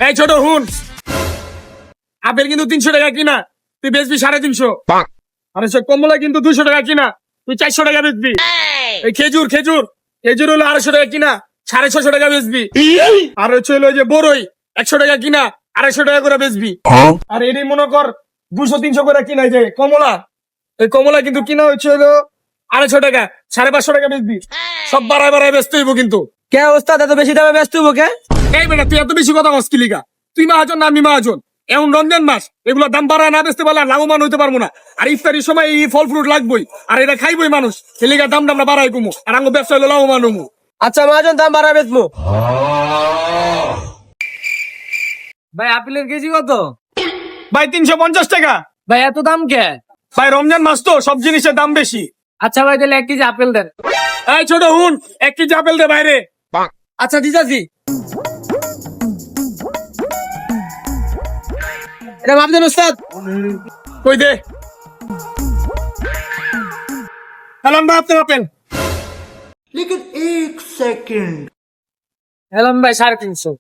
এই ছোট হুন, আপেল কিন্তু 300 টাকা কিনা, তুই বেচবি 350। আরে সে কমলা কিন্তু 200 টাকা কিনা, তুই 400 টাকা বেচবি। এই খেজুর খেজুর খেজুর হলো 250 টাকা কিনা, 650 টাকা বেচবি। আর হচ্ছে হলো যে বড়ই 100 টাকা কিনা, 250 টাকা করে বেচবি। আর এটাই মনে কর 200-300 করে কিনা যায় কমলা। এই কমলা কিন্তু কিনা হচ্ছে হলো 250 টাকা, 550 টাকা বেচবি। সব বাড়ায় বাড়ায় বেচতে হইব কিন্তু। কে ওস্তাদ এত বেশি দামে ব্যস্ত হবো কে? এই বেটা তুই এত বেশি কথা বলছিস কি লিগা? তুই মহাজন না আমি মহাজন? এমন রমজান মাস, এগুলো দাম বাড়ায় না বেচতে পারলে লাভবান হইতে পারবো না। আর ইফতারির সময় এই ফল ফ্রুট লাগবেই, আর এটা খাইবই মানুষ। সে লিগা দামটা আমরা বাড়াই কমু, আর আমার ব্যবসা হলো লাভবান হমু। আচ্ছা মহাজন দাম বাড়া বেচবো। ভাই আপেলের কেজি কত? ভাই 350 টাকা। ভাই এত দাম কে? ভাই রমজান মাস তো, সব জিনিসের দাম বেশি। আচ্ছা ভাই তাহলে 1 কেজি আপেল দেন। এই ছোট হুন, 1 কেজি আপেল দে বাইরে। আচ্ছা দিদাজি, এটা মাপ দেন ওস্তাদ। কই দে। সালাম ভাই, আপনার আপেল। এলাম ভাই 350।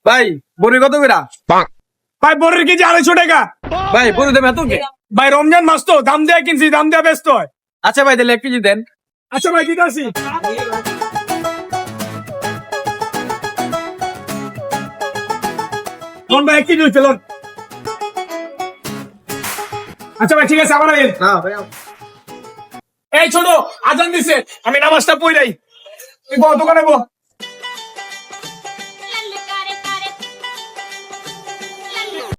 ভাই বড়ি কত কইরা? ভাই বড়ির কেজি 250 টাকা। ভাই বড় দাম এত কে? ভাই রমজান মাস তো, দাম দেয়া কিনছি, দাম দেয়া ব্যস্ত হয়। আচ্ছা ভাই তাহলে 1 কেজি দেন। আচ্ছা ভাই ঠিক আছে। কোন ভাই 1 কেজি হইছে লোন। আচ্ছা ভাই ঠিক আছে, আবার আইন। হ্যাঁ ভাই। এই ছোট, আজান দিছে, আমি নামাজটা পড়াই। তুই দোকানে বল।